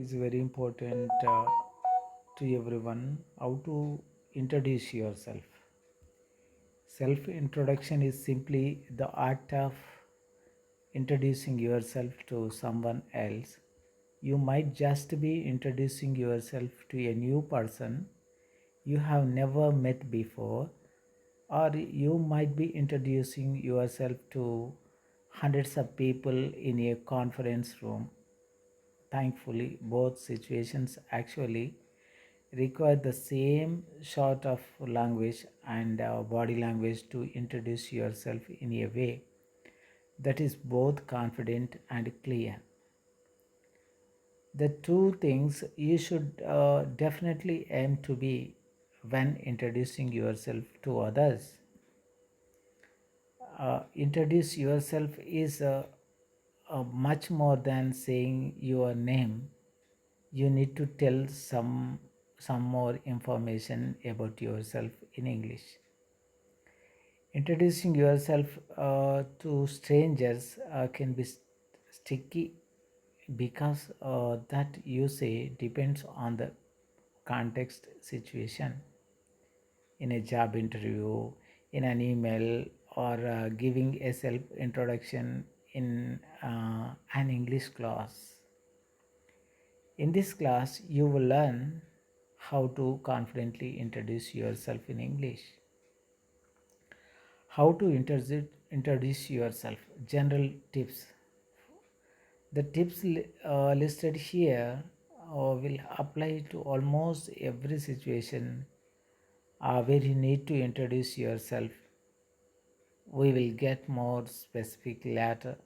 is very important to everyone how to introduce yourself. Self introduction is simply the art of introducing yourself to someone else. You might just be introducing yourself to a new person you have never met before, or you might be introducing yourself to hundreds of people in a conference room. Thankfully, both situations actually require the same sort of language and body language to introduce yourself in a way that is both confident and clear. The two things you should definitely aim to be when introducing yourself to others. Introduce yourself is much more than saying your name. You need to tell some more information about yourself in English. Introducing yourself to strangers can be sticky because that you say depends on the context situation. In a job interview, in an email, or giving a self introduction in an English class. In this class, you will learn how to confidently introduce yourself in English. How to introduce yourself. General tips. The tips listed here will apply to almost every situation where you need to introduce yourself. We will get more specific later,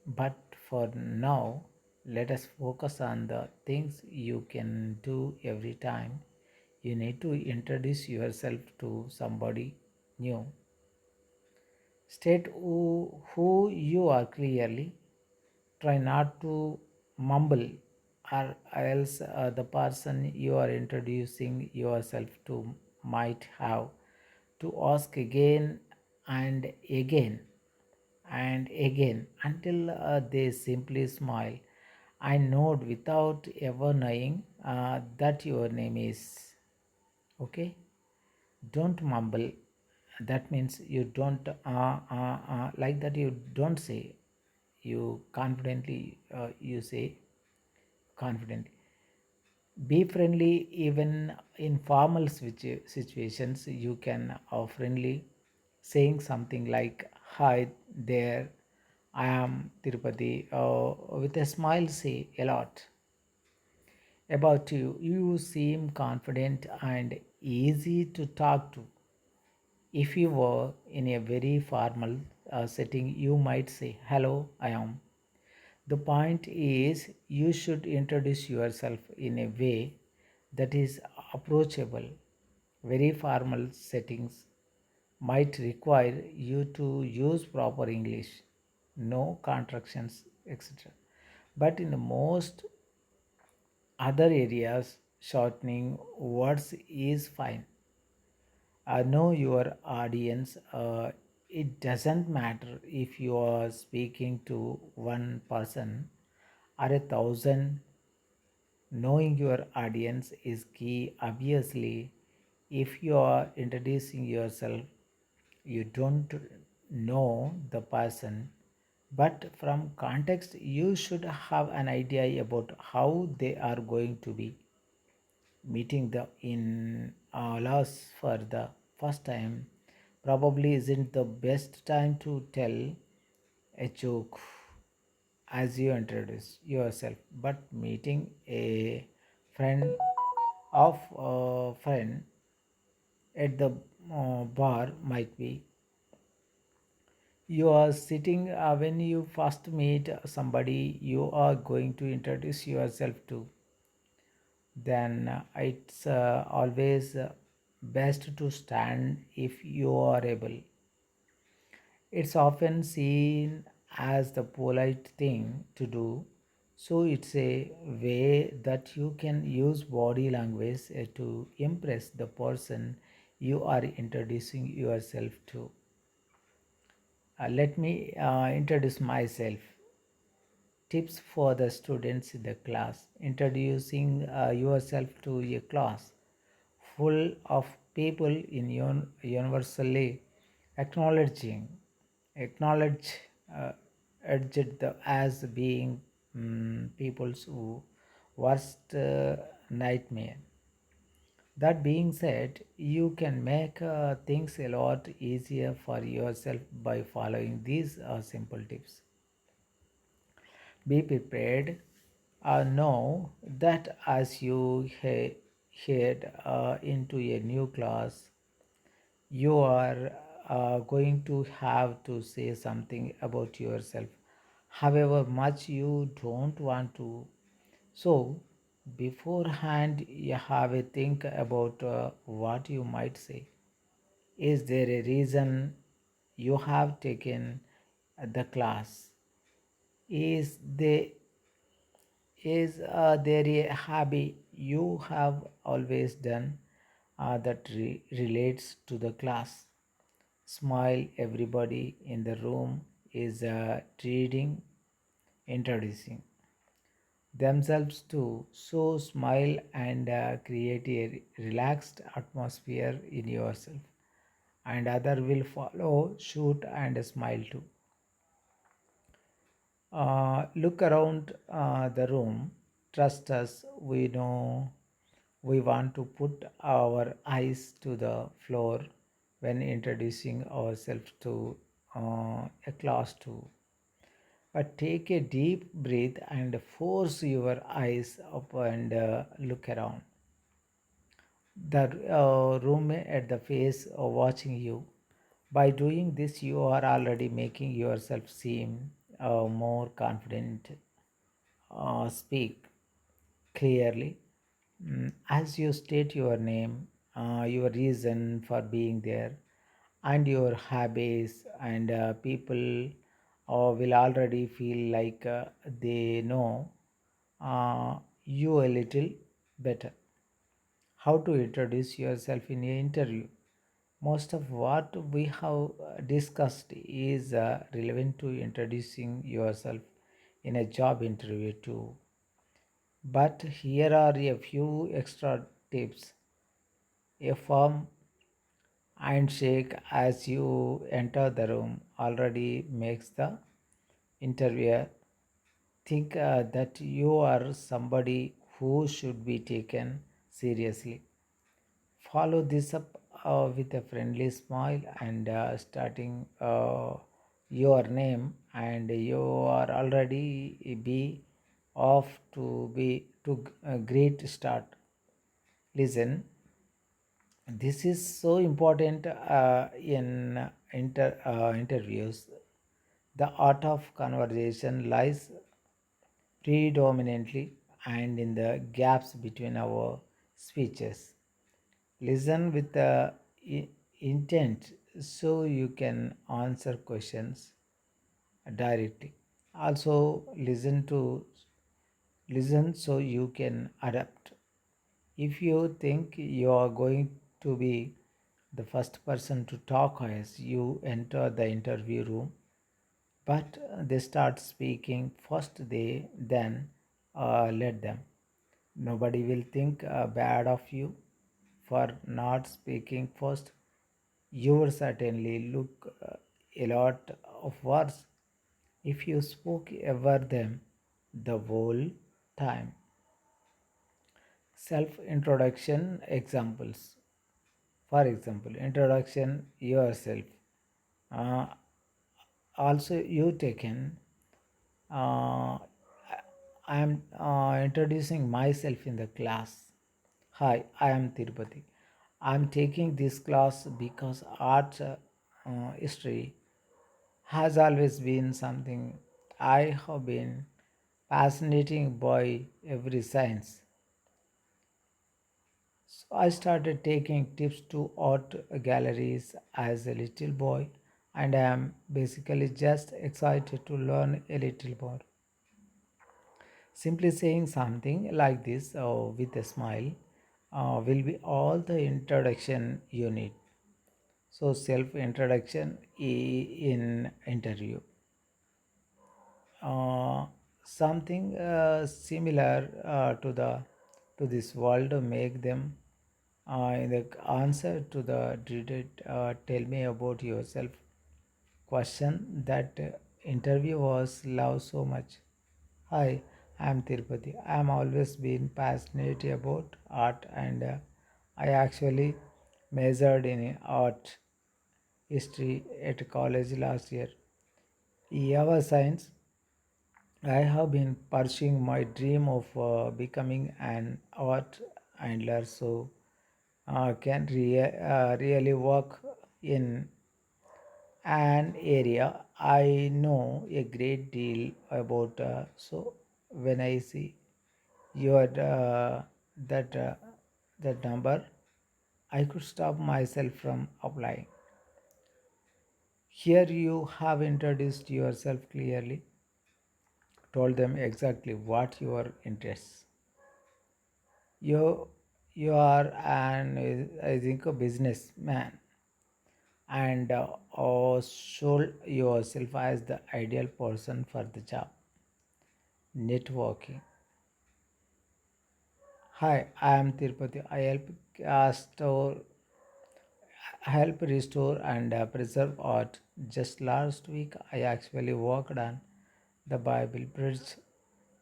but for now, let us focus on the things you can do every time you need to introduce yourself to somebody new. State who you are clearly. Try not to mumble, or else the person you are introducing yourself to might have to ask again and again and again until they simply smile and nod without ever knowing that your name is. Okay? Don't mumble. That means you don't like that. You don't say. You confidently you say confidently. Be friendly even in formal situations. You can friendly saying something like "Hi there, I am Tirupati." With a smile, say a lot about you. You seem confident and easy to talk to. If you were in a very formal setting, you might say, "Hello, I am." The point is, you should introduce yourself in a way that is approachable. Very formal settings might require you to use proper English, no contractions, etc. But in the most other areas, shortening words is fine. Know your audience. It doesn't matter if you are speaking to one person or a thousand. Knowing your audience is key. Obviously, if you are introducing yourself, you don't know the person, but from context, you should have an idea about how they are going to be meeting the in laws for the first time. Probably isn't the best time to tell a joke as you introduce yourself, but meeting a friend of a friend at the bar might be. You are sitting when you first meet somebody you are going to introduce yourself to, then it's always best to stand if you are able. It's often seen as the polite thing to do, so it's a way that you can use body language to impress the person you are introducing yourself to. Let me introduce myself. tips for the students in the class. Introducing yourself to a class full of people in universally acknowledging acknowledge uh, edged as being people's worst nightmare. That being said, you can make things a lot easier for yourself by following these simple tips. Be prepared. Know that as you head into a new class, you are going to have to say something about yourself, however much you don't want to. So, beforehand, you have a think about what you might say. Is there a reason you have taken the class? Is there there a hobby you have always done that relates to the class? Smile, everybody in the room is reading, introducing themselves to. So, smile and create a relaxed atmosphere in yourself, and other will follow suit and smile too. Look around the room. Trust us, we know we want to put our eyes to the floor when introducing ourselves to a class too. But take a deep breath and force your eyes up and look around. The room at the face watching you. By doing this, you are already making yourself seem more confident. Speak clearly. As you state your name, your reason for being there, and your habits, and people will already feel like they know uh, you a little better. How to introduce yourself in an interview? Most of what we have discussed is relevant to introducing yourself in a job interview too. But here are a few extra tips. A firm handshake as you enter the room already makes the interviewer think that you are somebody who should be taken seriously. Follow this up with a friendly smile and starting your name, and you are already be off to a great start. Listen, this is so important in interviews. The art of conversation lies predominantly and in the gaps between our speeches. Listen with the intent so you can answer questions directly. Also, listen so you can adapt. If you think you are going to be the first person to talk as you enter the interview room, but they start speaking first, they then let them. Nobody will think bad of you for not speaking first. You will certainly look a lot of worse if you spoke over them the whole time. Self introduction examples. For example, introduction yourself. Uh, Also, you taken. Uh, I am introducing myself in the class. Hi, I am Tirupati. I am taking this class because art history has always been something I have been fascinating by every science. So I started taking tips to art galleries as a little boy, and I am basically just excited to learn a little more. Simply saying something like this with a smile will be all the introduction you need. So, self introduction in interview. Uh, something similar to this world make them in the answer to the dreaded tell me about yourself question that interview was love so much. Hi, I'm Tirupati. I'm always been passionate about art and I actually majored in art history at college last year. Ever since, I have been pursuing my dream of becoming an art handler so can really work in an area I know a great deal about. So when I see your that that number, I could stop myself from applying. Here you have introduced yourself clearly, told them exactly what your interests. You you are an I think a businessman and sold yourself as the ideal person for the job. Networking. Hi, I am Tirupati. I help restore and preserve art. Just last week, I actually worked on the Bible Bridge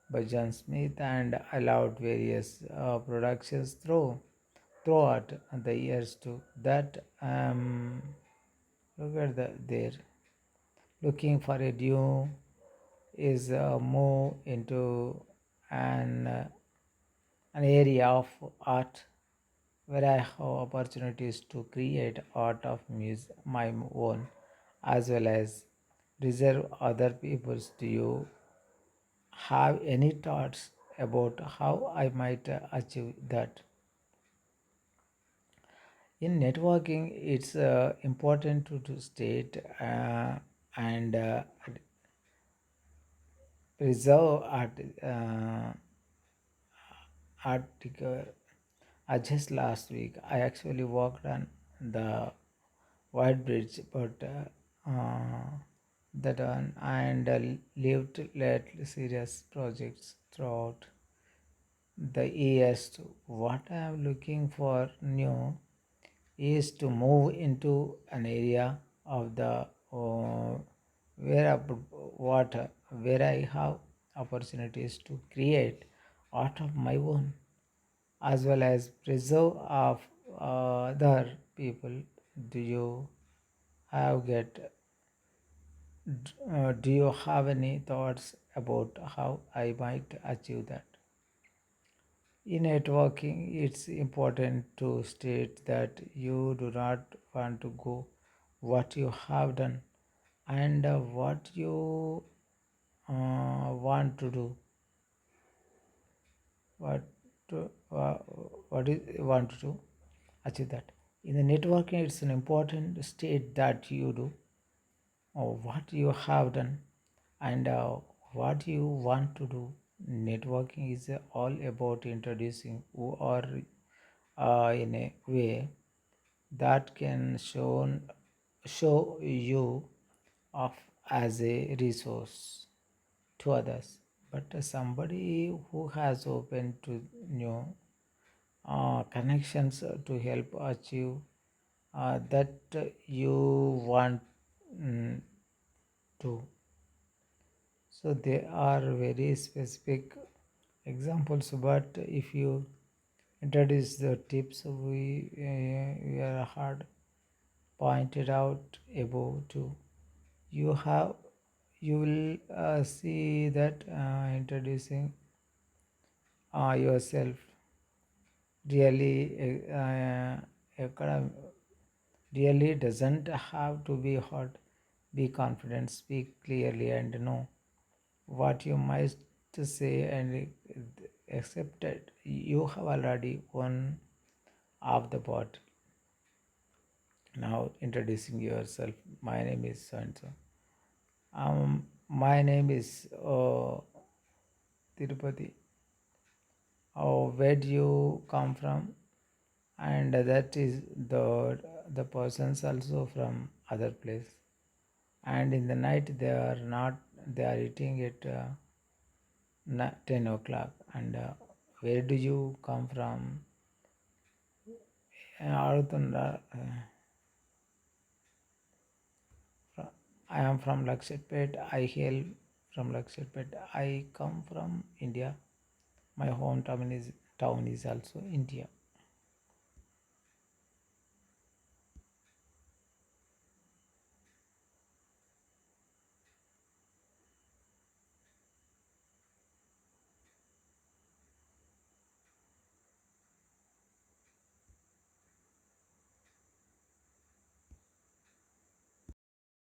by John Smith, and allowed various productions throughout the years too. That look at there, looking for a new is move into an uh, an area of art where I have opportunities to create art of my own as well as reserve other people's. Do you have any thoughts about how I might achieve that? In networking, it's important to state and preserve article. Just last week, I actually worked on the White Bridge, but that one and lived led serious projects throughout the years. What I am looking for new is to move into an area of the where water where I have opportunities to create art of my own as well as preserve of other people. Do you have get do you have any thoughts about how I might achieve that? In networking, it's important to state that you do not want to go what you have done and what you want to do, what to, what is want to do, achieve that. In the networking, it's an important state that you do or what you have done and what you want to do. Networking is all about introducing who are in a way that can show you off as a resource to others. But somebody who has open to new connections to help achieve that you want mm, to. So they are very specific examples, but if you introduce the tips we are hard pointed out above too, you have you will see that introducing yourself really academic really doesn't have to be hard. Be confident, speak clearly, and know what you might say and accept it. You have already won off the pot. Now introducing yourself. My name is so and so. My name is Tirupati. Where do you come from? And that is the persons also from other place. And in the night they are not they are eating it. 10 o'clock. And where do you come from? అడుగుతుండ్రా. I am from Lakshadpet. I hail from Lakshadpet. I come from India. My hometown is also India.